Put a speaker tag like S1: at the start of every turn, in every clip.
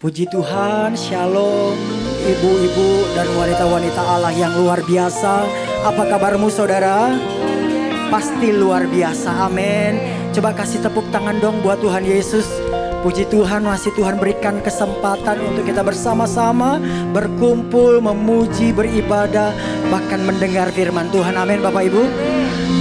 S1: Puji Tuhan, shalom ibu-ibu dan wanita-wanita Allah yang luar biasa. Apa kabarmu saudara? Pasti luar biasa, amin. Coba kasih tepuk tangan dong buat Tuhan Yesus. Puji Tuhan, masih Tuhan berikan kesempatan untuk kita bersama-sama berkumpul, memuji, beribadah, bahkan mendengar firman Tuhan, amin Bapak Ibu.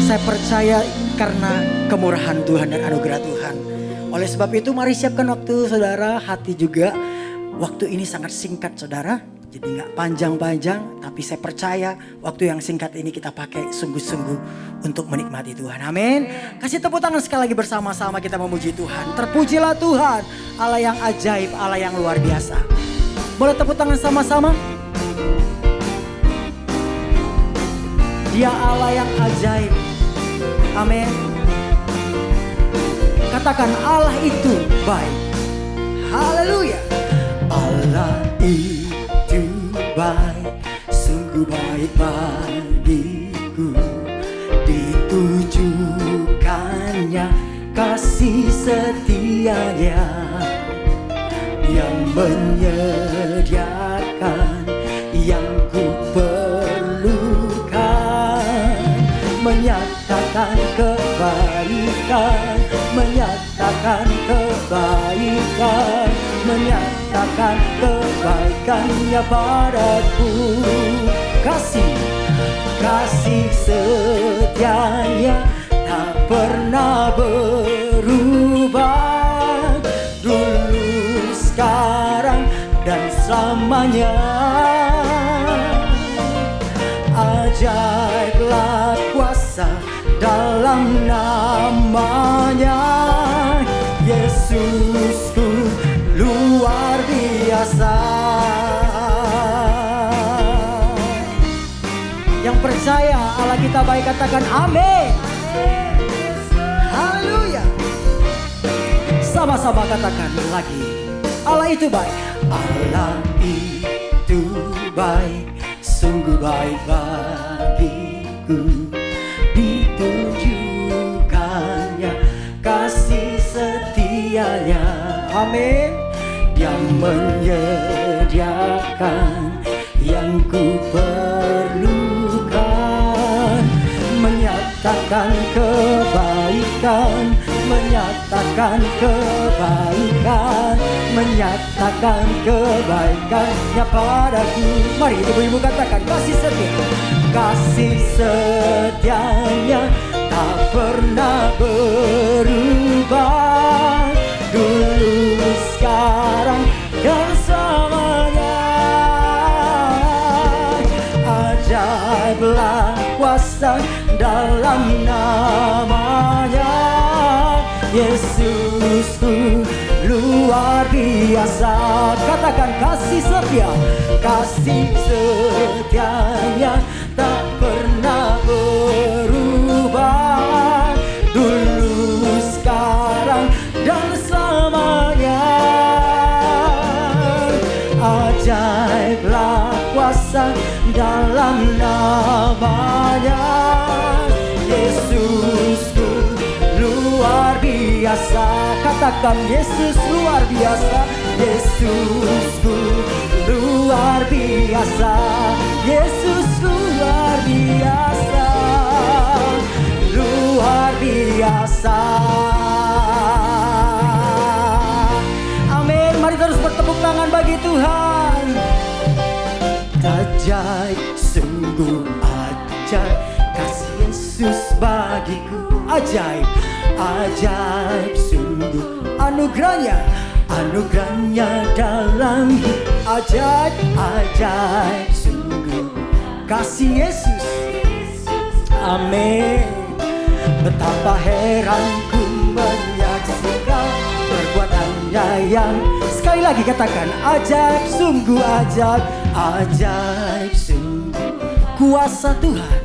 S1: Saya percaya karena kemurahan Tuhan dan anugerah Tuhan. Oleh sebab itu mari siapkan waktu saudara, hati juga. Waktu ini sangat singkat saudara, jadi gak panjang-panjang. Tapi saya percaya waktu yang singkat ini kita pakai sungguh-sungguh untuk menikmati Tuhan, amin. Kasih tepuk tangan sekali lagi bersama-sama kita memuji Tuhan. Terpujilah Tuhan, Allah yang ajaib, Allah yang luar biasa. Boleh tepuk tangan sama-sama? Dia Allah yang ajaib, amin. Katakan Allah itu baik. Haleluya. Allah itu baik, sungguh baik bagiku. Ditujukannya kasih setianya yang menyediakan yang ku perlukan, menyatakan kebaikan, menyatakan kebaikan, menyatakan kebaikannya padaku. Kasih setianya tak pernah berubah, dulu, sekarang, dan selamanya. Ajaiblah kuasa dalam namanya, Yesusku luar biasa. Yang percaya Allah kita baik katakan amin. Haleluya. Sama-sama katakan lagi, Allah itu baik. Allah itu baik, sungguh baik bagiku. Ditujukannya kasih setianya, amin. Yang menyediakan yang ku perlukan, menyatakan kebaikan, menyatakan kebaikan, menyatakan kebaikannya padaku. Mari ibu-ibu katakan kasih setia. Kasih setianya tak pernah berubah, dulu, sekarang, dan selamanya. Ajaiblah kuasa dalam namanya, Yesusku luar biasa. Katakan kasih setia. Kasih setianya tak pernah berubah, dulu, sekarang, dan selamanya. Ajaiblah kuasa dalam namanya, Yesusku luar biasa. Katakan Yesus luar biasa, Yesusku luar biasa, Yesus luar biasa, luar biasa. Amin. Mari terus bertepuk tangan bagi Tuhan. Ajaib, sungguh ajaib kasih Yesus bagiku. Ajaib, ajaib sungguh anugerahnya, anugerahnya dalam hidup. Ajaib, ajaib sungguh kasih Yesus, amin. Betapa heran ku menyaksikan perbuatannya yang, sekali lagi katakan ajaib, sungguh ajaib, ajaib sungguh kuasa Tuhan,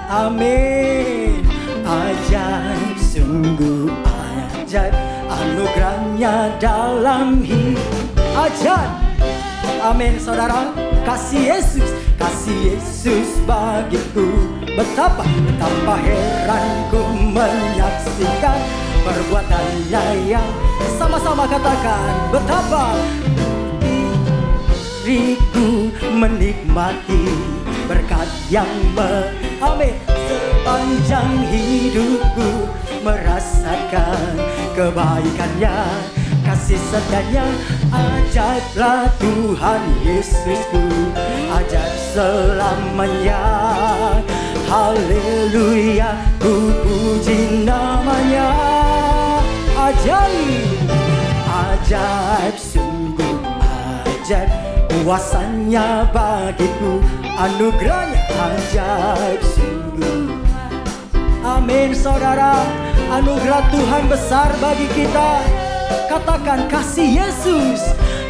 S1: amin. Ajaib, sungguh ajaib, anugerahnya dalam hidup. Ajaib, amin saudara. Kasih Yesus bagiku. Betapa heran ku menyaksikan perbuatannya yang sama-sama katakan, betapa diriku menikmati berkat yang amin. Sepanjang hidupku merasakan kebaikannya, kasih setianya. Ajaiblah Tuhan Yesusku, ajaib selamanya. Haleluya, ku puji namanya. Ajaib, ajaib, sungguh ajaib kuasanya bagiku, anugerahnya ajaib sungguh. Amin saudara, anugerah Tuhan besar bagi kita. Katakan kasih Yesus,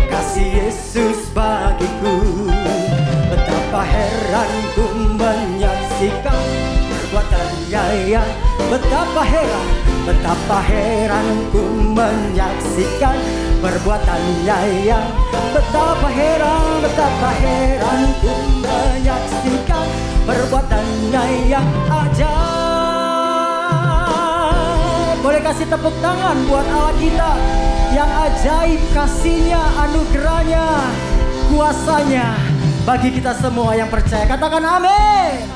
S1: kasih Yesus bagiku. Betapa heran ku menyaksikan perbuatannya yang betapa heran ku menyaksikan perbuatannya yang betapa heran ku menyaksikan perbuatannya yang ajaib. Boleh kasih tepuk tangan buat Allah kita yang ajaib, kasihnya, anugerahnya, kuasanya bagi kita semua yang percaya. Katakan amin.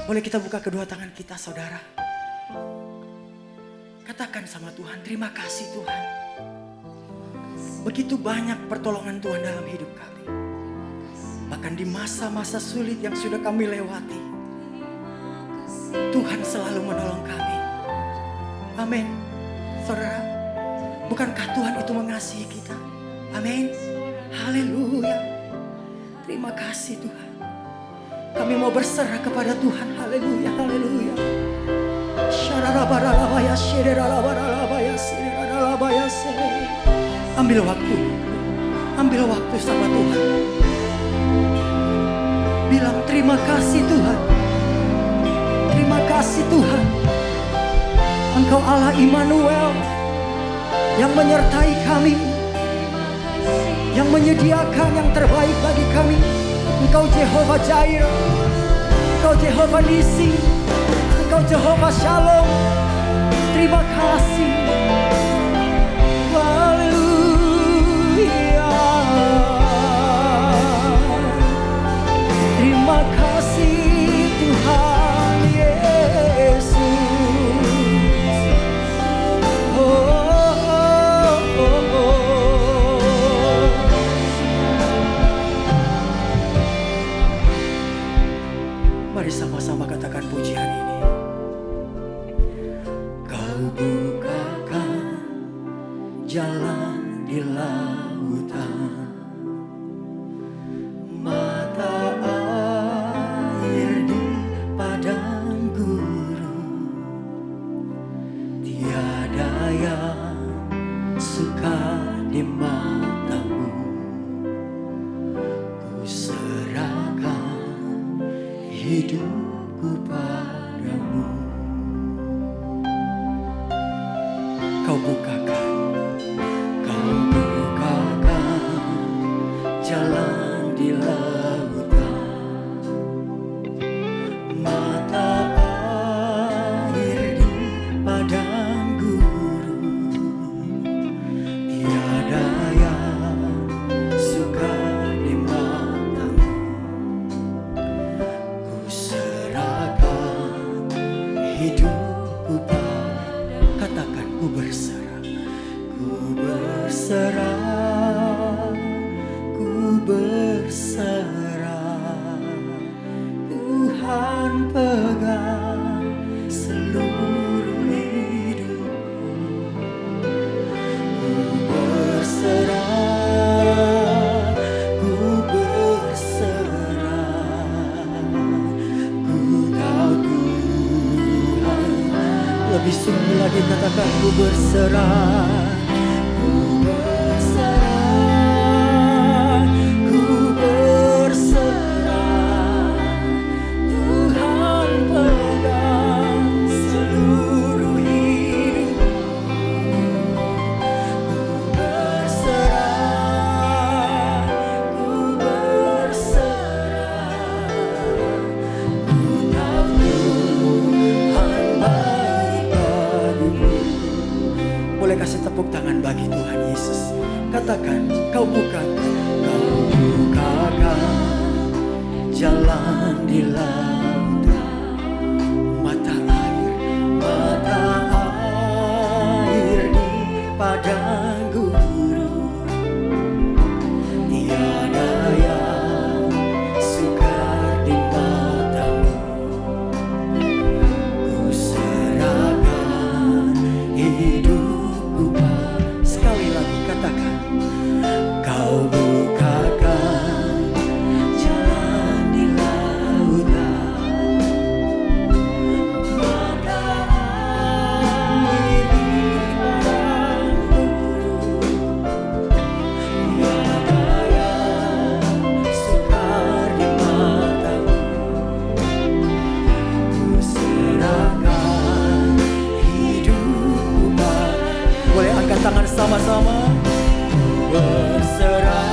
S1: Boleh kita buka kedua tangan kita saudara. Katakan sama Tuhan, terima kasih Tuhan. Begitu banyak pertolongan Tuhan dalam hidup kami. Bahkan di masa-masa sulit yang sudah kami lewati, Tuhan selalu menolong kami. Amin. Saudara, bukankah Tuhan itu mengasihi kita? Amin. Haleluya. Terima kasih Tuhan. Kami mau berserah kepada Tuhan. Haleluya, haleluya. Ambil waktu sama Tuhan. Bilang terima kasih Tuhan. Terima kasih Tuhan. Engkau Allah Immanuel yang menyertai kami, yang menyediakan yang terbaik bagi kami. Engkau Jehovah Jireh, Engkau Jehovah Nisi, Engkau Jehovah Shalom. Terima kasih. Haleluya. Terima kasih Tuhan Yesus. Mari sama-sama katakan pujian ini. Kau bukakan jalan di lautan, mata air di padang gurun. Tiada yang suka di matamu. Ku serahkan hidupku padamu. Kau bukakan jalan di lautan, mata air di padang gurun. Tiada yang suka di matamu. Ku serahkan hidupku padamu. Katakan ku berserah, ku berserah, ku berserah. Tuhan pegang seluruh hidupku. Ku berserah, ku berserah. Ku tahu Tuhan lebih sungguh lagi. Katakan ku berserah. Ku berserah, ku berserah. Tuhan pegang seluruh hidupku. Ku berserah, ku berserah. Ku tahu Tuhan baik bagimu. Boleh kasih tepuk di lautan, mata air di padang gurun. Tiada yang sukar di matamu. Ku serahkan hidupku. Sekali lagi katakan, Kau bukakan jalan di lautan, mata air di padang gurun. Tiada yang sukar di matamu. Ku serahkan hidupku. Boleh angkat tangan sama-sama. Ku berserah,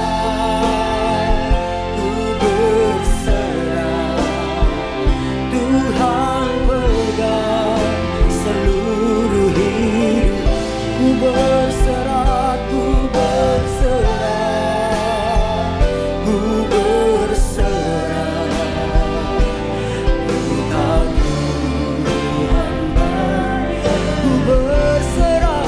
S1: Tuhan pegang seluruh hidup. Ku berserah, ku berserah, ku berserah. Ku tahu Tuhan baik. Ku berserah,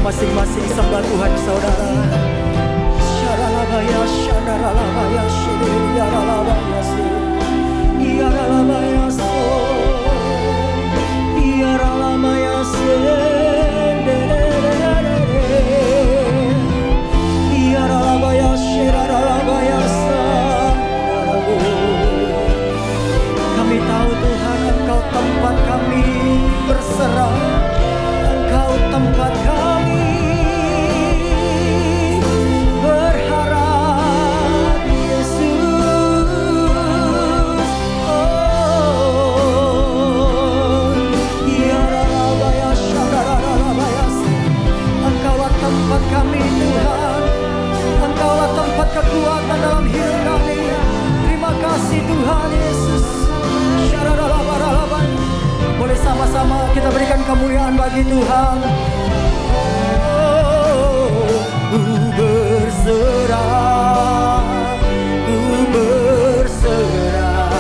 S1: masing-masing sembah Tuhan saudara. Syaralabaya, syaralabaya, syiriyaralabaya, iyaralabaya, iyaralamaya, iyaralabaya, syiraralabaya. Kami tahu Tuhan, Engkau tempat kami berserah, Engkau tempat kami berharap, Yesus. Oh, ya Rabaya, Syararabaya. Engkaulah tempat kami Tuhan, Engkaulah tempat kekuatan dalam hidup kami. Terima kasih Tuhan Yesus. Syararabaya. Boleh sama-sama kita berikan kemuliaan bagi Tuhan. Ku berserah, ku berserah,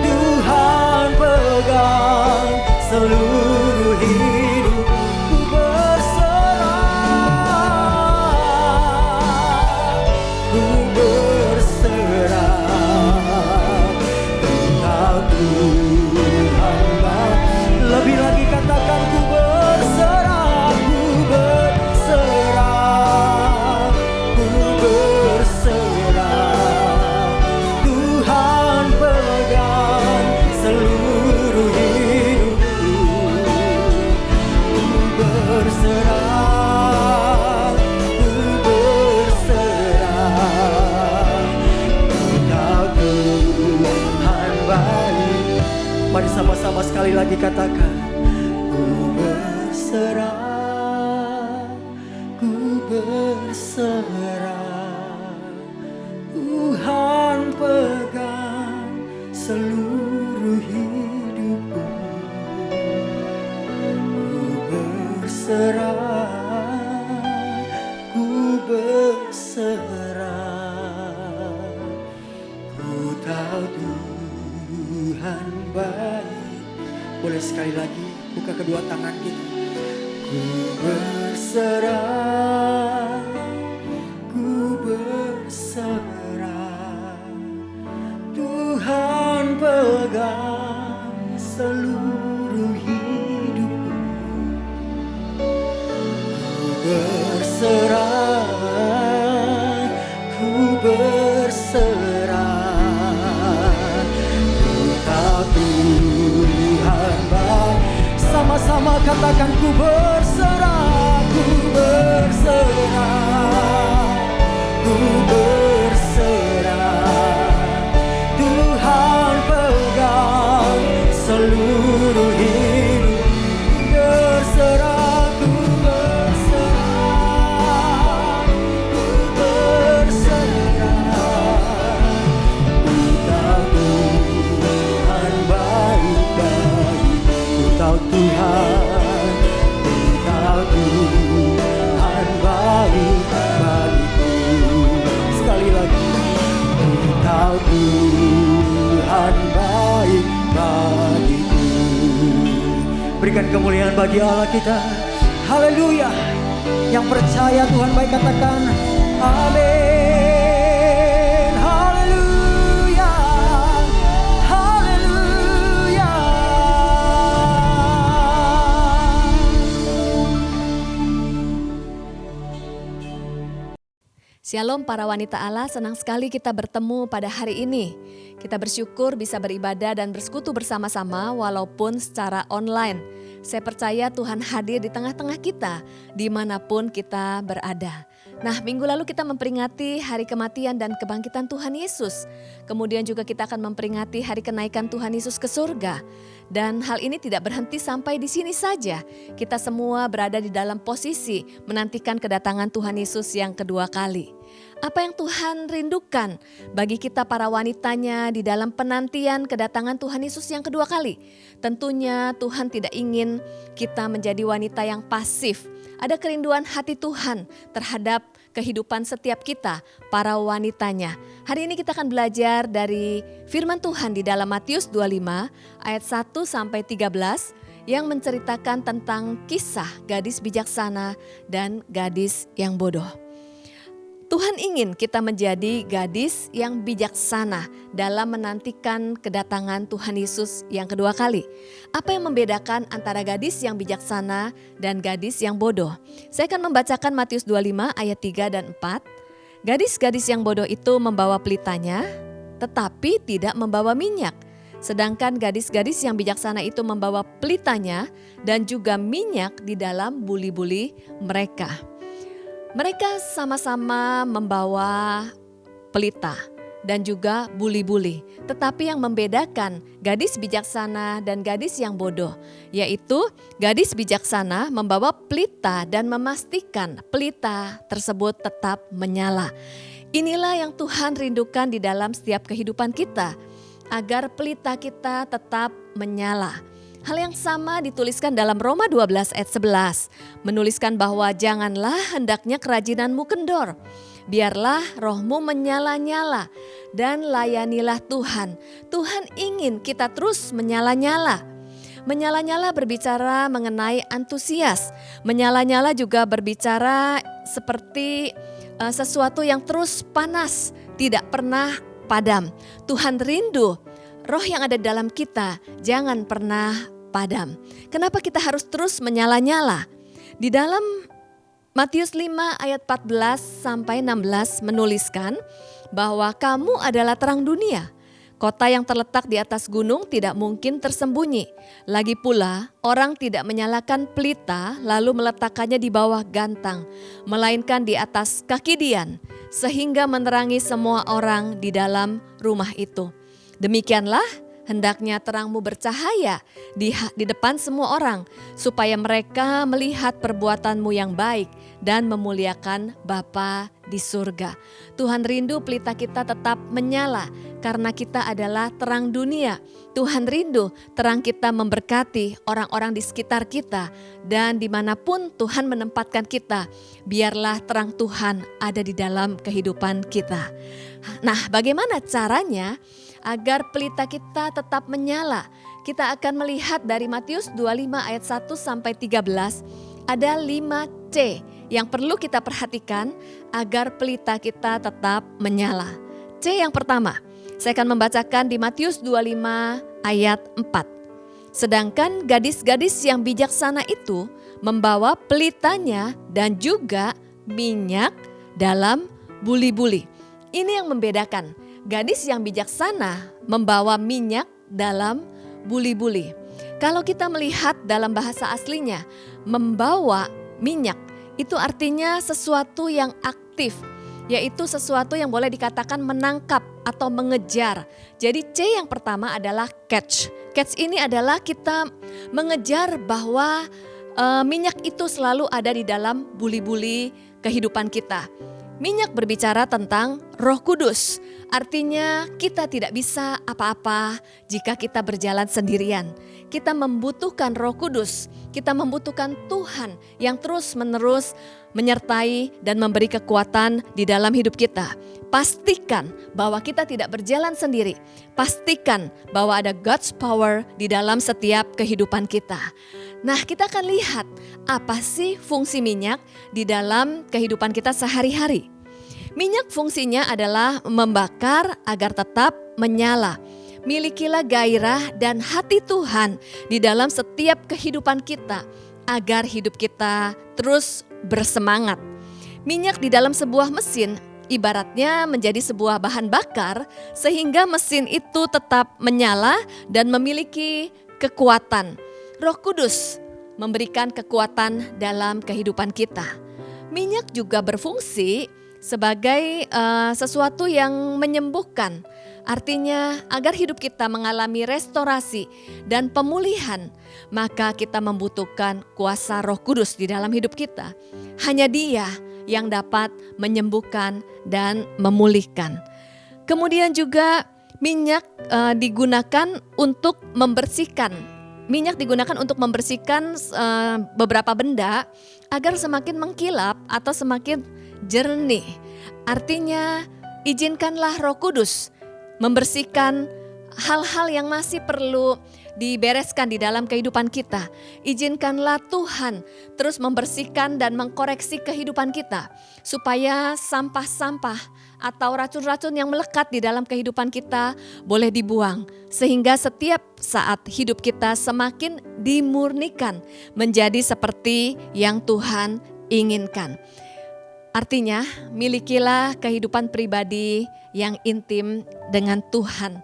S1: Tuhan pegang seluruh hidup. Ku berserah, ku berserah, Engkau Tuhan baik. Lebih lagi katakan, ku berserah, ku berserah, ku berserah, Tuhan pegang seluruh hidupku. Ku berserah, ku berserah, Engkau Tuhan baik. Mari sama-sama sekali lagi katakan, ku berserah, ku berserah, Tuhan pegang seluruh hidupku. Ku berserah, ku berserah, ku tahu Tuhan baik. Boleh sekali lagi buka kedua tangan kita. Ku berserah, ku berserah, Tuhan pegang seluruh hidupku. Ku berserah, ku berserah, ku tahu Tuhan baik. Sama-sama katakan, ku berserah, ku berserah, ku berserah, Tuhan pegang seluruh Berikan kemuliaan bagi Allah kita. Haleluya. Yang percaya Tuhan baik katakan amin. Haleluya. Haleluya.
S2: Shalom para wanita Allah, senang sekali kita bertemu pada hari ini. Kita bersyukur bisa beribadah dan bersekutu bersama-sama walaupun secara online. Saya percaya Tuhan hadir di tengah-tengah kita dimanapun kita berada. Nah, minggu lalu kita memperingati hari kematian dan kebangkitan Tuhan Yesus. Kemudian juga kita akan memperingati hari kenaikan Tuhan Yesus ke surga. Dan hal ini tidak berhenti sampai di sini saja. Kita semua berada di dalam posisi menantikan kedatangan Tuhan Yesus yang kedua kali. Apa yang Tuhan rindukan bagi kita para wanitanya di dalam penantian kedatangan Tuhan Yesus yang kedua kali? Tentunya Tuhan tidak ingin kita menjadi wanita yang pasif. Ada kerinduan hati Tuhan terhadap kehidupan setiap kita, para wanitanya. Hari ini kita akan belajar dari firman Tuhan di dalam Matius 25 ayat 1 sampai 13 yang menceritakan tentang kisah gadis bijaksana dan gadis yang bodoh. Tuhan ingin kita menjadi gadis yang bijaksana dalam menantikan kedatangan Tuhan Yesus yang kedua kali. Apa yang membedakan antara gadis yang bijaksana dan gadis yang bodoh? Saya akan membacakan Matius 25 ayat 3 dan 4. Gadis-gadis yang bodoh itu membawa pelitanya, tetapi tidak membawa minyak. Sedangkan gadis-gadis yang bijaksana itu membawa pelitanya dan juga minyak di dalam buli-buli mereka. Mereka sama-sama membawa pelita dan juga buli-buli. Tetapi yang membedakan gadis bijaksana dan gadis yang bodoh, yaitu gadis bijaksana membawa pelita dan memastikan pelita tersebut tetap menyala. Inilah yang Tuhan rindukan di dalam setiap kehidupan kita, agar pelita kita tetap menyala. Hal yang sama dituliskan dalam Roma 12 ayat 11. Menuliskan bahwa janganlah hendaknya kerajinanmu kendor. Biarlah rohmu menyala-nyala dan layanilah Tuhan. Tuhan ingin kita terus menyala-nyala. Menyala-nyala berbicara mengenai antusias. Menyala-nyala juga berbicara seperti sesuatu yang terus panas, tidak pernah padam. Tuhan rindu roh yang ada dalam kita jangan pernah padam. Kenapa kita harus terus menyala-nyala? Di dalam Matius 5 ayat 14 sampai 16 menuliskan bahwa kamu adalah terang dunia. Kota yang terletak di atas gunung tidak mungkin tersembunyi. Lagi pula orang tidak menyalakan pelita lalu meletakkannya di bawah gantang, melainkan di atas kaki dian, sehingga menerangi semua orang di dalam rumah itu. Demikianlah hendaknya terangmu bercahaya di depan semua orang, supaya mereka melihat perbuatanmu yang baik dan memuliakan Bapa di surga. Tuhan rindu pelita kita tetap menyala karena kita adalah terang dunia. Tuhan rindu terang kita memberkati orang-orang di sekitar kita, dan dimanapun Tuhan menempatkan kita, biarlah terang Tuhan ada di dalam kehidupan kita. Nah, bagaimana caranya agar pelita kita tetap menyala? Kita akan melihat dari Matius 25 ayat 1 sampai 13, ada 5 C yang perlu kita perhatikan agar pelita kita tetap menyala. C yang pertama, saya akan membacakan di Matius 25 ayat 4. Sedangkan gadis-gadis yang bijaksana itu membawa pelitanya dan juga minyak dalam buli-buli. Ini yang membedakan. Gadis yang bijaksana membawa minyak dalam buli-buli. Kalau kita melihat dalam bahasa aslinya, membawa minyak itu artinya sesuatu yang aktif, yaitu sesuatu yang boleh dikatakan menangkap atau mengejar. Jadi C yang pertama adalah catch. Catch ini adalah kita mengejar bahwa minyak itu selalu ada di dalam buli-buli kehidupan kita. Minyak berbicara tentang Roh Kudus. Artinya kita tidak bisa apa-apa jika kita berjalan sendirian. Kita membutuhkan Roh Kudus. Kita membutuhkan Tuhan yang terus-menerus menyertai dan memberi kekuatan di dalam hidup kita. Pastikan bahwa kita tidak berjalan sendiri. Pastikan bahwa ada God's power di dalam setiap kehidupan kita. Nah, kita akan lihat apa sih fungsi minyak di dalam kehidupan kita sehari-hari. Minyak fungsinya adalah membakar agar tetap menyala. Milikilah gairah dan hati Tuhan di dalam setiap kehidupan kita agar hidup kita terus bersemangat. Minyak di dalam sebuah mesin ibaratnya menjadi sebuah bahan bakar sehingga mesin itu tetap menyala dan memiliki kekuatan. Roh Kudus memberikan kekuatan dalam kehidupan kita. Minyak juga berfungsi sebagai sesuatu yang menyembuhkan. Artinya agar hidup kita mengalami restorasi dan pemulihan, maka kita membutuhkan kuasa Roh Kudus di dalam hidup kita. Hanya Dia yang dapat menyembuhkan dan memulihkan. Kemudian juga minyak digunakan untuk membersihkan. Minyak digunakan untuk membersihkan beberapa benda agar semakin mengkilap atau semakin jernih. Artinya izinkanlah Roh Kudus membersihkan hal-hal yang masih perlu dibereskan di dalam kehidupan kita. Izinkanlah Tuhan terus membersihkan dan mengkoreksi kehidupan kita supaya sampah-sampah atau racun-racun yang melekat di dalam kehidupan kita boleh dibuang sehingga setiap saat hidup kita semakin dimurnikan menjadi seperti yang Tuhan inginkan. Artinya, milikilah kehidupan pribadi yang intim dengan Tuhan.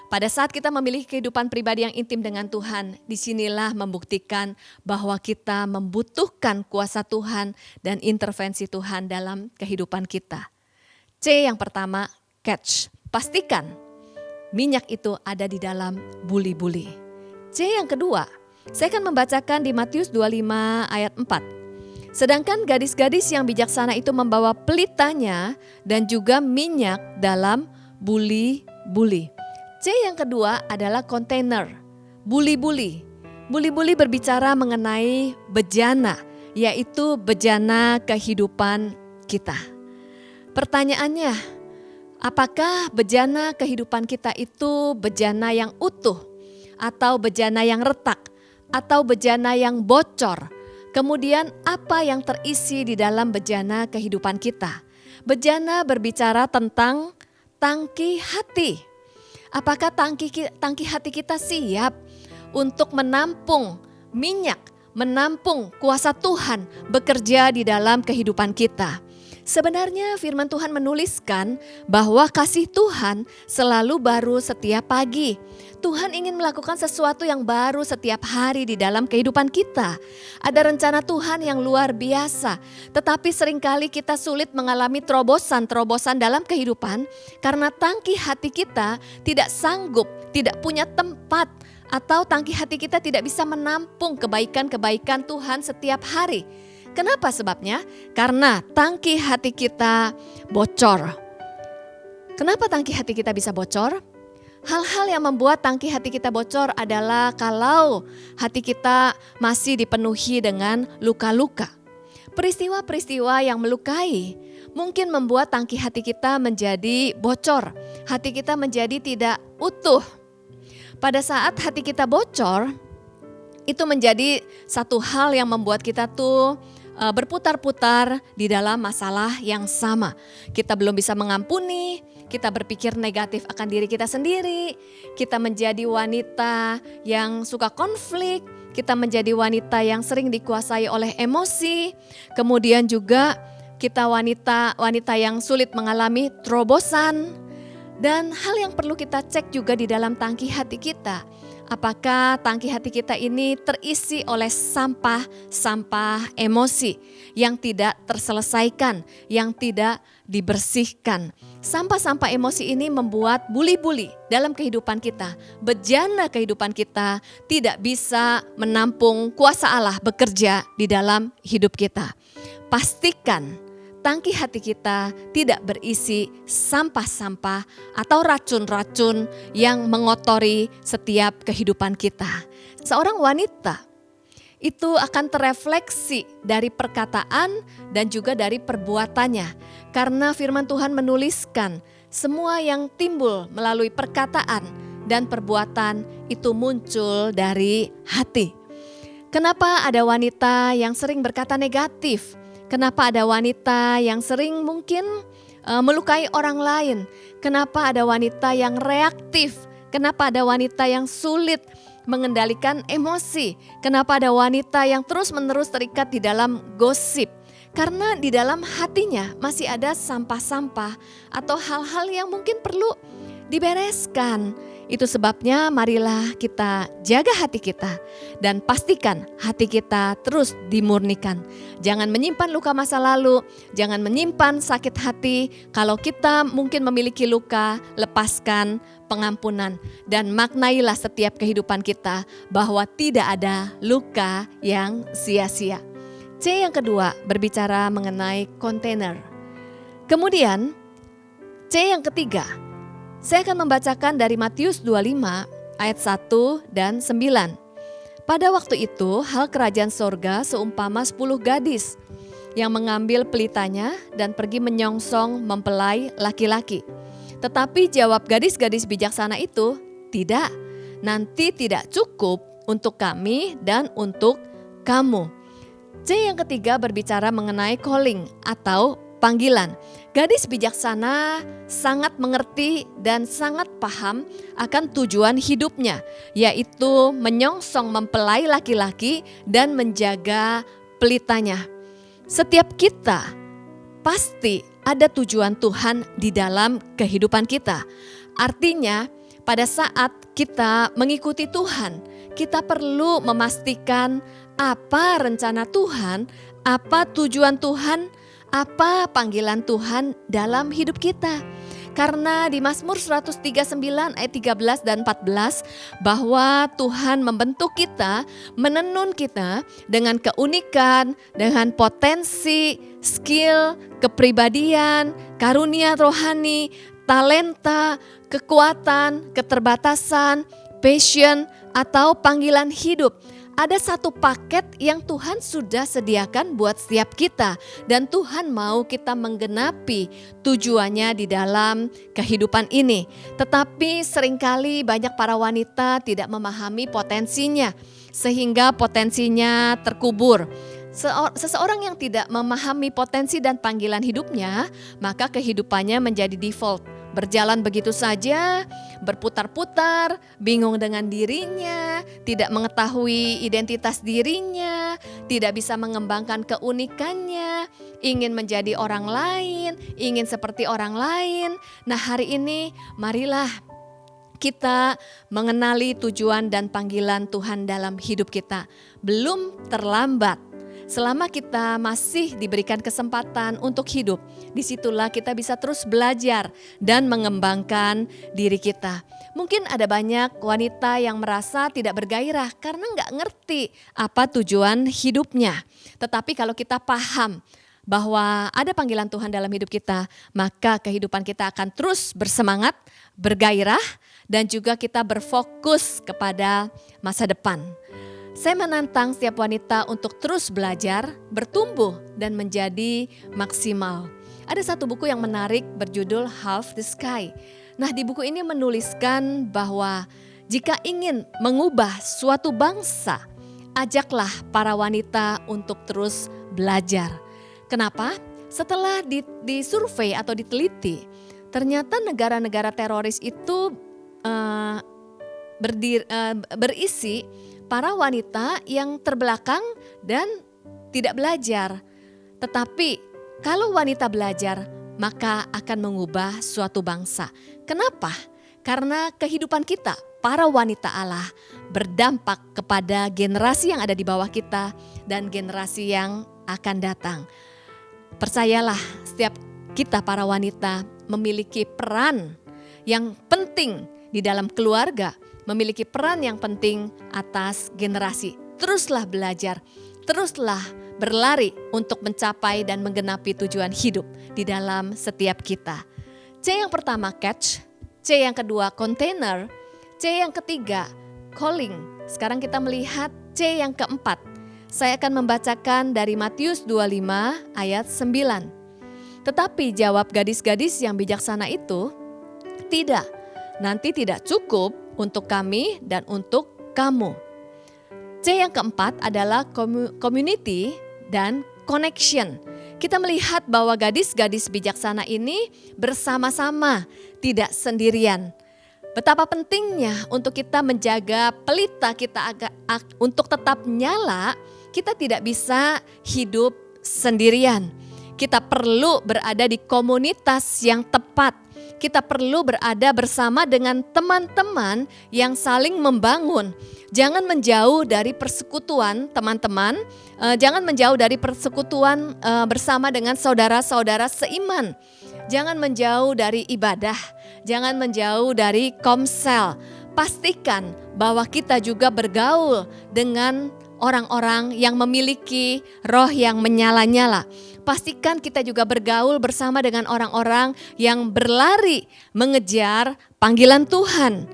S2: Pada saat kita memiliki kehidupan pribadi yang intim dengan Tuhan, disinilah membuktikan bahwa kita membutuhkan kuasa Tuhan dan intervensi Tuhan dalam kehidupan kita. C yang pertama, catch. Pastikan minyak itu ada di dalam buli-buli. C yang kedua, saya akan membacakan di Matius 25 ayat 4. Sedangkan gadis-gadis yang bijaksana itu membawa pelitanya dan juga minyak dalam buli-buli. C yang kedua adalah kontainer, buli-buli. Buli-buli berbicara mengenai bejana, yaitu bejana kehidupan kita. Pertanyaannya, apakah bejana kehidupan kita itu bejana yang utuh, atau bejana yang retak, atau bejana yang bocor? Kemudian apa yang terisi di dalam bejana kehidupan kita? Bejana berbicara tentang tangki hati. Apakah tangki hati kita siap untuk menampung minyak, menampung kuasa Tuhan bekerja di dalam kehidupan kita? Sebenarnya firman Tuhan menuliskan bahwa kasih Tuhan selalu baru setiap pagi. Tuhan ingin melakukan sesuatu yang baru setiap hari di dalam kehidupan kita. Ada rencana Tuhan yang luar biasa, tetapi seringkali kita sulit mengalami terobosan-terobosan dalam kehidupan karena tangki hati kita tidak sanggup, tidak punya tempat, atau tangki hati kita tidak bisa menampung kebaikan-kebaikan Tuhan setiap hari. Kenapa sebabnya? Karena tangki hati kita bocor. Kenapa tangki hati kita bisa bocor? Hal-hal yang membuat tangki hati kita bocor adalah kalau hati kita masih dipenuhi dengan luka-luka. Peristiwa-peristiwa yang melukai mungkin membuat tangki hati kita menjadi bocor. Hati kita menjadi tidak utuh. Pada saat hati kita bocor, itu menjadi satu hal yang membuat kita tuh berputar-putar di dalam masalah yang sama. Kita belum bisa mengampuni, kita berpikir negatif akan diri kita sendiri, kita menjadi wanita yang suka konflik, kita menjadi wanita yang sering dikuasai oleh emosi, kemudian juga kita wanita yang sulit mengalami terobosan. Dan hal yang perlu kita cek juga di dalam tangki hati kita. Apakah tangki hati kita ini terisi oleh sampah-sampah emosi yang tidak terselesaikan, yang tidak dibersihkan. Sampah-sampah emosi ini membuat buli-buli dalam kehidupan kita. Bejana kehidupan kita tidak bisa menampung kuasa Allah bekerja di dalam hidup kita. Pastikan tangki hati kita tidak berisi sampah-sampah atau racun-racun yang mengotori setiap kehidupan kita. Seorang wanita itu akan terefleksi dari perkataan dan juga dari perbuatannya. Karena firman Tuhan menuliskan semua yang timbul melalui perkataan dan perbuatan itu muncul dari hati. Kenapa ada wanita yang sering berkata negatif? Kenapa ada wanita yang sering mungkin melukai orang lain? Kenapa ada wanita yang reaktif? Kenapa ada wanita yang sulit mengendalikan emosi? Kenapa ada wanita yang terus-menerus terikat di dalam gosip? Karena di dalam hatinya masih ada sampah-sampah atau hal-hal yang mungkin perlu dibereskan. Itu sebabnya marilah kita jaga hati kita dan pastikan hati kita terus dimurnikan. Jangan menyimpan luka masa lalu, jangan menyimpan sakit hati. Kalau kita mungkin memiliki luka, lepaskan pengampunan dan maknailah setiap kehidupan kita bahwa tidak ada luka yang sia-sia. C yang kedua berbicara mengenai kontainer. Kemudian C yang ketiga, saya akan membacakan dari Matius 25 ayat 1 dan 9. Pada waktu itu hal kerajaan sorga seumpama 10 gadis yang mengambil pelitanya dan pergi menyongsong mempelai laki-laki. Tetapi jawab gadis-gadis bijaksana itu, tidak, nanti tidak cukup untuk kami dan untuk kamu. C yang ketiga berbicara mengenai calling atau panggilan. Gadis bijaksana sangat mengerti dan sangat paham akan tujuan hidupnya, yaitu menyongsong mempelai laki-laki dan menjaga pelitanya. Setiap kita pasti ada tujuan Tuhan di dalam kehidupan kita. Artinya pada saat kita mengikuti Tuhan, kita perlu memastikan apa rencana Tuhan, apa tujuan Tuhan, apa panggilan Tuhan dalam hidup kita. Karena di Mazmur 139 ayat 13 dan 14 bahwa Tuhan membentuk kita, menenun kita dengan keunikan, dengan potensi, skill, kepribadian, karunia rohani, talenta, kekuatan, keterbatasan, passion atau panggilan hidup. Ada satu paket yang Tuhan sudah sediakan buat setiap kita dan Tuhan mau kita menggenapi tujuannya di dalam kehidupan ini. Tetapi seringkali banyak para wanita tidak memahami potensinya sehingga potensinya terkubur. Seseorang yang tidak memahami potensi dan panggilan hidupnya, maka kehidupannya menjadi default. Berjalan begitu saja, berputar-putar, bingung dengan dirinya, tidak mengetahui identitas dirinya, tidak bisa mengembangkan keunikannya, ingin menjadi orang lain, ingin seperti orang lain. Nah, hari ini marilah kita mengenali tujuan dan panggilan Tuhan dalam hidup kita. Belum terlambat. Selama kita masih diberikan kesempatan untuk hidup, disitulah kita bisa terus belajar dan mengembangkan diri kita. Mungkin ada banyak wanita yang merasa tidak bergairah karena nggak ngerti apa tujuan hidupnya. Tetapi kalau kita paham bahwa ada panggilan Tuhan dalam hidup kita, maka kehidupan kita akan terus bersemangat, bergairah, dan juga kita berfokus kepada masa depan. Saya menantang setiap wanita untuk terus belajar, bertumbuh, dan menjadi maksimal. Ada satu buku yang menarik berjudul Half the Sky. Nah, di buku ini menuliskan bahwa jika ingin mengubah suatu bangsa, ajaklah para wanita untuk terus belajar. Kenapa? Setelah disurvei atau diteliti, ternyata negara-negara teroris itu berisi para wanita yang terbelakang dan tidak belajar. Tetapi kalau wanita belajar, maka akan mengubah suatu bangsa. Kenapa? Karena kehidupan kita, para wanita Allah, berdampak kepada generasi yang ada di bawah kita dan generasi yang akan datang. Percayalah, setiap kita para wanita memiliki peran yang penting di dalam keluarga, memiliki peran yang penting atas generasi. Teruslah belajar, teruslah berlari untuk mencapai dan menggenapi tujuan hidup di dalam setiap kita. C yang pertama catch, C yang kedua container, C yang ketiga calling. Sekarang kita melihat C yang keempat, Saya akan membacakan dari Matius 25 ayat 9. Tetapi jawab gadis-gadis yang bijaksana itu, "Tidak, nanti tidak cukup untuk kami dan untuk kamu." C yang keempat adalah community dan connection. Kita melihat bahwa gadis-gadis bijaksana ini bersama-sama, tidak sendirian. Betapa pentingnya untuk kita menjaga pelita kita untuk tetap nyala, kita tidak bisa hidup sendirian. Kita perlu berada di komunitas yang tepat. Kita perlu berada bersama dengan teman-teman yang saling membangun. Jangan menjauh dari persekutuan teman-teman, jangan menjauh dari persekutuan bersama dengan saudara-saudara seiman. Jangan menjauh dari ibadah, jangan menjauh dari komsel. Pastikan bahwa kita juga bergaul dengan orang-orang yang memiliki roh yang menyala-nyala. Pastikan kita juga bergaul bersama dengan orang-orang yang berlari mengejar panggilan Tuhan.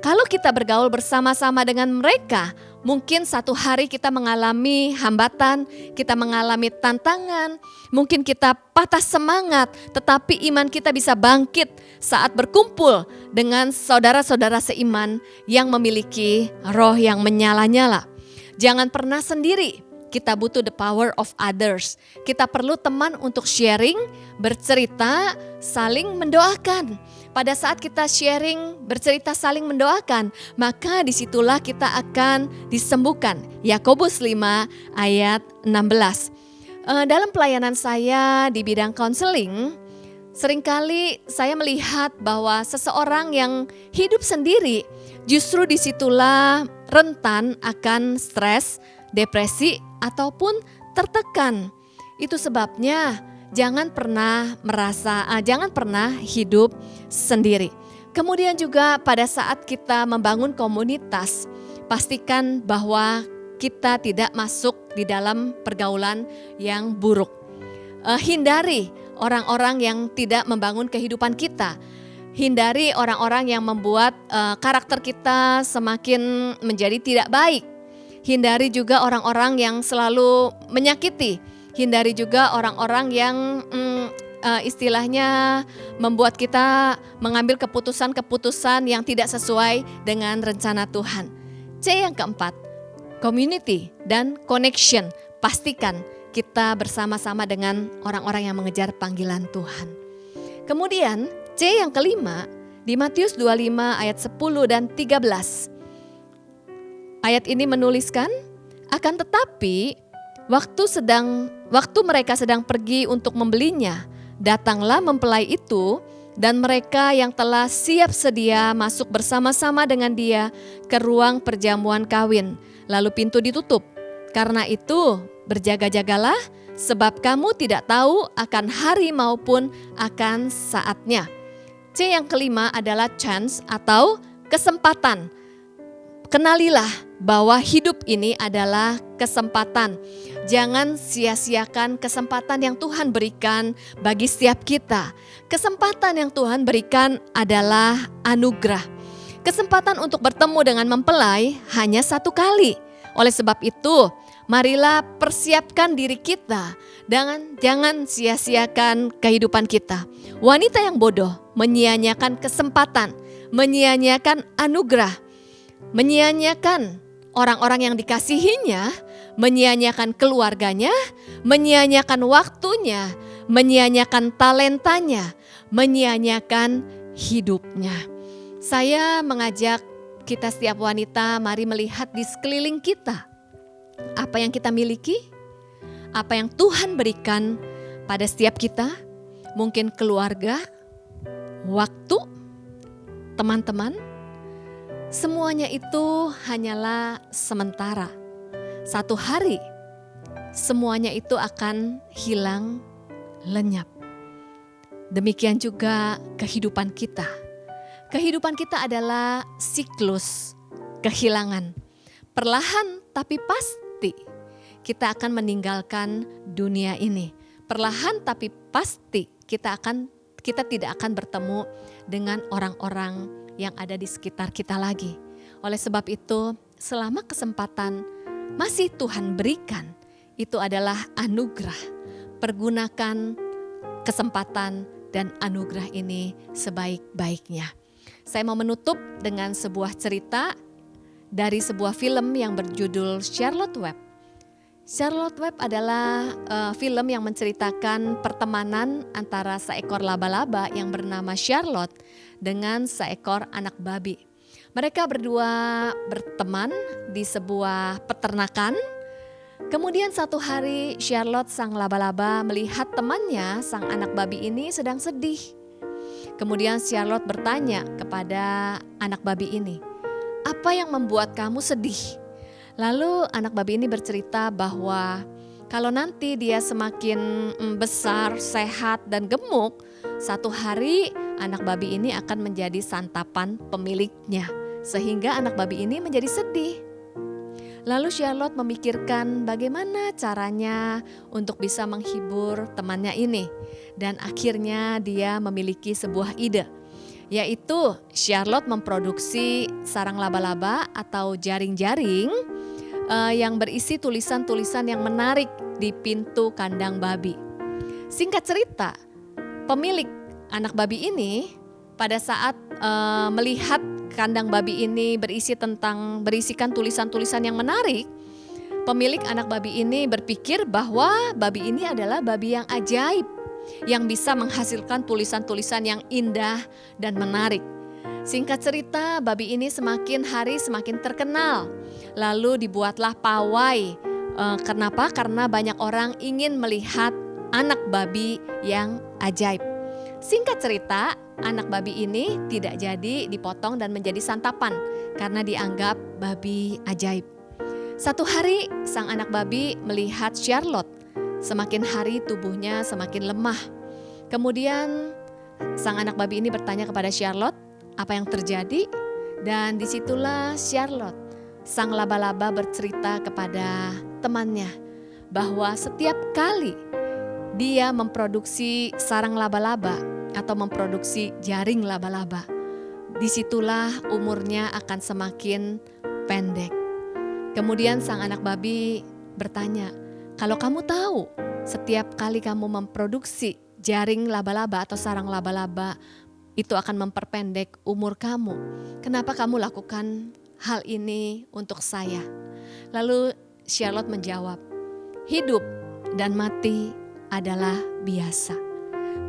S2: Kalau kita bergaul bersama-sama dengan mereka, mungkin satu hari kita mengalami hambatan, kita mengalami tantangan, mungkin kita patah semangat, tetapi iman kita bisa bangkit saat berkumpul dengan saudara-saudara seiman yang memiliki roh yang menyala-nyala. Jangan pernah sendiri. Kita butuh the power of others. Kita perlu teman untuk sharing, bercerita, saling mendoakan. Pada saat kita sharing, bercerita, saling mendoakan, maka disitulah kita akan disembuhkan. Yakobus 5 ayat 16. Dalam pelayanan saya di bidang counseling, seringkali saya melihat bahwa seseorang yang hidup sendiri, justru disitulah rentan akan stres, depresi, ataupun tertekan. Itu sebabnya jangan pernah hidup sendiri. Kemudian juga pada saat kita membangun komunitas, pastikan bahwa kita tidak masuk di dalam pergaulan yang buruk. Hindari orang-orang yang tidak membangun kehidupan kita. Hindari orang-orang yang membuat karakter kita semakin menjadi tidak baik. Hindari juga orang-orang yang selalu menyakiti. Hindari juga orang-orang yang istilahnya membuat kita mengambil keputusan-keputusan yang tidak sesuai dengan rencana Tuhan. C yang keempat, community dan connection. Pastikan kita bersama-sama dengan orang-orang yang mengejar panggilan Tuhan. Kemudian C yang kelima, di Matius 25 ayat 10 dan 13. Ayat ini menuliskan, akan tetapi waktu mereka sedang pergi untuk membelinya, datanglah mempelai itu dan mereka yang telah siap sedia masuk bersama-sama dengan dia ke ruang perjamuan kawin. Lalu pintu ditutup. Karena itu berjaga-jagalah, sebab kamu tidak tahu akan hari maupun akan saatnya. C yang kelima adalah chance atau kesempatan. Kenalilah bahwa hidup ini adalah kesempatan. Jangan sia-siakan kesempatan yang Tuhan berikan bagi setiap kita. Kesempatan yang Tuhan berikan adalah anugerah. Kesempatan untuk bertemu dengan mempelai hanya satu kali. Oleh sebab itu, marilah persiapkan diri kita dan jangan sia-siakan kehidupan kita. Wanita yang bodoh menyia-nyiakan kesempatan, menyia-nyiakan anugerah, menyia-nyiakan orang-orang yang dikasihinya, menyia-nyiakan keluarganya, menyia-nyiakan waktunya, menyia-nyiakan talentanya, menyia-nyiakan hidupnya. Saya mengajak kita setiap wanita, mari melihat di sekeliling kita. Apa yang kita miliki, apa yang Tuhan berikan pada setiap kita, mungkin keluarga, waktu, teman-teman, semuanya itu hanyalah sementara. Satu hari, semuanya itu akan hilang lenyap. Demikian juga kehidupan kita. Kehidupan kita adalah siklus kehilangan. Perlahan tapi pasti kita akan meninggalkan dunia ini. Perlahan tapi pasti kita tidak akan bertemu dengan orang-orang yang ada di sekitar kita lagi. Oleh sebab itu, selama kesempatan masih Tuhan berikan, itu adalah anugerah. Pergunakan kesempatan dan anugerah ini sebaik-baiknya. Saya mau menutup dengan sebuah cerita dari sebuah film yang berjudul Charlotte Web. Charlotte Web adalah film yang menceritakan pertemanan antara seekor laba-laba yang bernama Charlotte dengan seekor anak babi. Mereka berdua berteman di sebuah peternakan. Kemudian satu hari Charlotte sang laba-laba melihat temannya sang anak babi ini sedang sedih. Kemudian Charlotte bertanya kepada anak babi ini, "Apa yang membuat kamu sedih?" Lalu anak babi ini bercerita bahwa kalau nanti dia semakin besar, sehat dan gemuk, satu hari anak babi ini akan menjadi santapan pemiliknya. Sehingga anak babi ini menjadi sedih. Lalu Charlotte memikirkan bagaimana caranya untuk bisa menghibur temannya ini. Dan akhirnya dia memiliki sebuah ide, yaitu Charlotte memproduksi sarang laba-laba atau jaring-jaring yang berisi tulisan-tulisan yang menarik di pintu kandang babi. Singkat cerita, pemilik anak babi ini pada saat melihat kandang babi ini berisikan tulisan-tulisan yang menarik, pemilik anak babi ini berpikir bahwa babi ini adalah babi yang ajaib, yang bisa menghasilkan tulisan-tulisan yang indah dan menarik. Singkat cerita, babi ini semakin hari semakin terkenal. Lalu dibuatlah pawai. Kenapa? Karena banyak orang ingin melihat anak babi yang ajaib. Singkat cerita, anak babi ini tidak jadi dipotong dan menjadi santapan karena dianggap babi ajaib. Satu hari, sang anak babi melihat Charlotte. Semakin hari tubuhnya semakin lemah. Kemudian sang anak babi ini bertanya kepada Charlotte, apa yang terjadi? Dan disitulah Charlotte, sang laba-laba bercerita kepada temannya bahwa setiap kali dia memproduksi sarang laba-laba atau memproduksi jaring laba-laba, disitulah umurnya akan semakin pendek. Kemudian sang anak babi bertanya, kalau kamu tahu setiap kali kamu memproduksi jaring laba-laba atau sarang laba-laba itu akan memperpendek umur kamu, kenapa kamu lakukan hal ini untuk saya? Lalu Charlotte menjawab, hidup dan mati adalah biasa,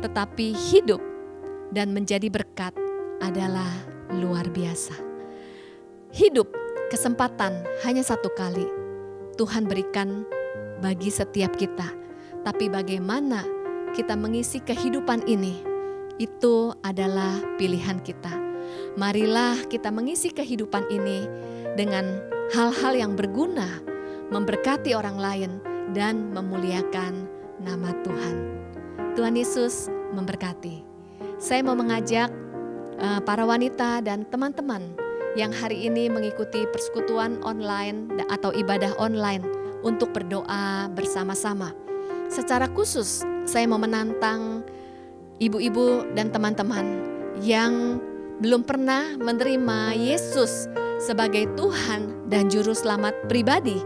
S2: tetapi hidup dan menjadi berkat adalah luar biasa. Hidup, kesempatan hanya satu kali Tuhan berikan bagi setiap kita. Tapi bagaimana kita mengisi kehidupan ini, itu adalah pilihan kita. Marilah kita mengisi kehidupan ini dengan hal-hal yang berguna, memberkati orang lain dan memuliakan nama Tuhan. Tuhan Yesus memberkati. Saya mau mengajak para wanita dan teman-teman yang hari ini mengikuti persekutuan online atau ibadah online untuk berdoa bersama-sama. Secara khusus saya mau menantang ibu-ibu dan teman-teman yang belum pernah menerima Yesus sebagai Tuhan dan Juru Selamat pribadi,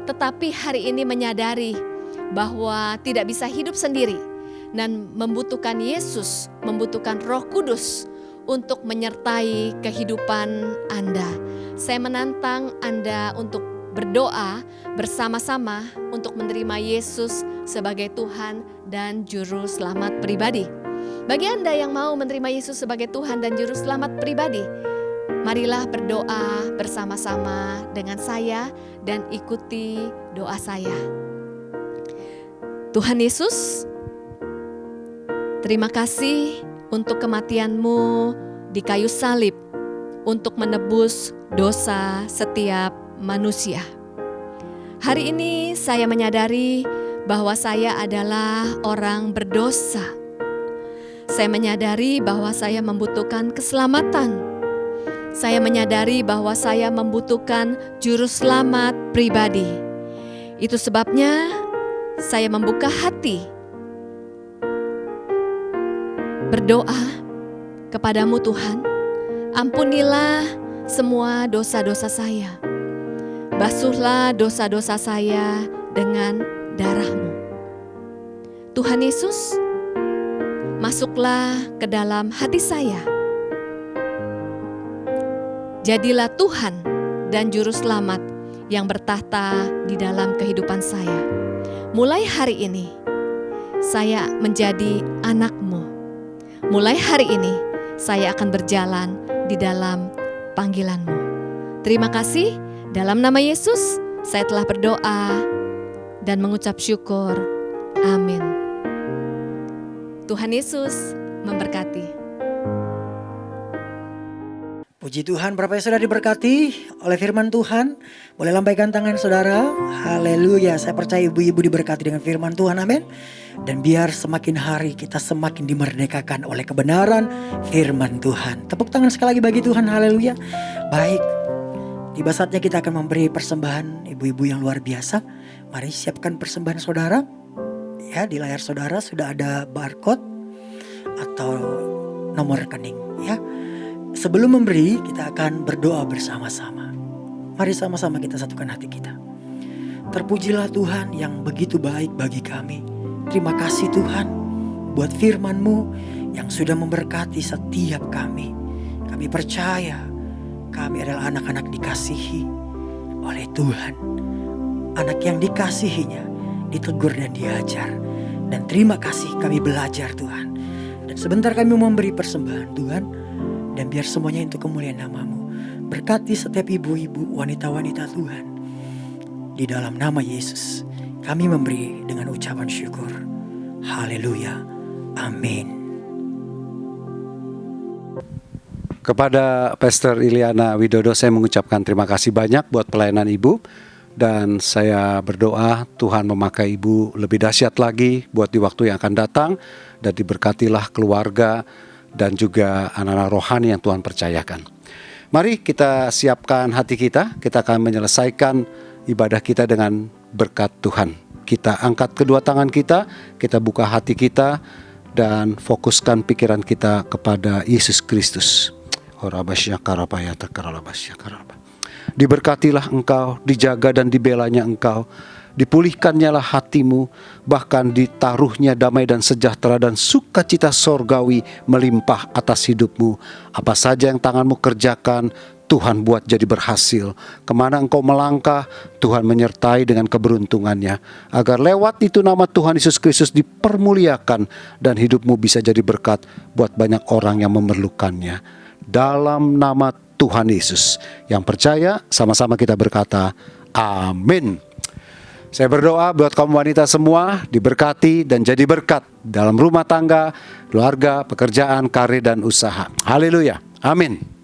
S2: tetapi hari ini menyadari bahwa tidak bisa hidup sendiri dan membutuhkan Yesus, membutuhkan Roh Kudus untuk menyertai kehidupan Anda. Saya menantang Anda untuk berdoa bersama-sama untuk menerima Yesus sebagai Tuhan dan Juru Selamat pribadi. Bagi Anda yang mau menerima Yesus sebagai Tuhan dan Juru Selamat pribadi, marilah berdoa bersama-sama dengan saya dan ikuti doa saya. Tuhan Yesus, terima kasih untuk kematian-Mu di kayu salib untuk menebus dosa setiap manusia. Hari ini saya menyadari bahwa saya adalah orang berdosa. Saya menyadari bahwa saya membutuhkan keselamatan. Saya menyadari bahwa saya membutuhkan Juru Selamat pribadi. Itu sebabnya saya membuka hati berdoa kepadamu Tuhan, ampunilah semua dosa-dosa saya. Basuhlah dosa-dosa saya dengan darah-Mu. Tuhan Yesus, masuklah ke dalam hati saya. Jadilah Tuhan dan Juru Selamat yang bertahta di dalam kehidupan saya. Mulai hari ini, saya menjadi anak-Mu. Mulai hari ini, saya akan berjalan di dalam panggilan-Mu. Terima kasih, dalam nama Yesus, saya telah berdoa dan mengucap syukur. Amin. Tuhan Yesus memberkati.
S1: Puji Tuhan, berapa yang sudah diberkati oleh firman Tuhan? Boleh lambaikan tangan saudara. Haleluya, saya percaya ibu-ibu diberkati dengan firman Tuhan, amin. Dan biar semakin hari kita semakin dimerdekakan oleh kebenaran firman Tuhan. Tepuk tangan sekali lagi bagi Tuhan, haleluya. Baik, tiba saatnya kita akan memberi persembahan ibu-ibu yang luar biasa. Mari siapkan persembahan saudara. Ya, di layar saudara sudah ada barcode atau nomor rekening, ya. Sebelum memberi, kita akan berdoa bersama-sama. Mari sama-sama kita satukan hati kita. Terpujilah Tuhan yang begitu baik bagi kami. Terima kasih Tuhan buat firman-Mu yang sudah memberkati setiap kami. Kami percaya kami adalah anak-anak dikasihi oleh Tuhan. Anak yang dikasihinya ditegur dan diajar. Dan terima kasih kami belajar Tuhan. Dan sebentar kami memberi persembahan Tuhan. Dan biar semuanya untuk kemuliaan nama-Mu. Berkati setiap ibu-ibu, wanita-wanita Tuhan. Di dalam nama Yesus, kami memberi dengan ucapan syukur. Haleluya. Amin.
S3: Kepada Pastor Iliana Widodo, saya mengucapkan terima kasih banyak buat pelayanan Ibu. Dan saya berdoa Tuhan memakai Ibu lebih dahsyat lagi buat di waktu yang akan datang. Dan diberkatilah keluarga dan juga anak-anak rohani yang Tuhan percayakan. Mari kita siapkan hati kita. Kita akan menyelesaikan ibadah kita dengan berkat Tuhan. Kita angkat kedua tangan kita buka hati kita, dan fokuskan pikiran kita kepada Yesus Kristus. Diberkatilah engkau, dijaga dan dibelanya engkau. Dipulihkannya lah hatimu, bahkan ditaruhnya damai dan sejahtera dan sukacita sorgawi melimpah atas hidupmu. Apa saja yang tanganmu kerjakan, Tuhan buat jadi berhasil. Kemana engkau melangkah, Tuhan menyertai dengan keberuntungannya. Agar lewat itu nama Tuhan Yesus Kristus dipermuliakan dan hidupmu bisa jadi berkat buat banyak orang yang memerlukannya. Dalam nama Tuhan Yesus. Yang percaya, sama-sama kita berkata, amin. Saya berdoa buat kaum wanita semua diberkati dan jadi berkat dalam rumah tangga, keluarga, pekerjaan, karir, dan usaha. Haleluya. Amin.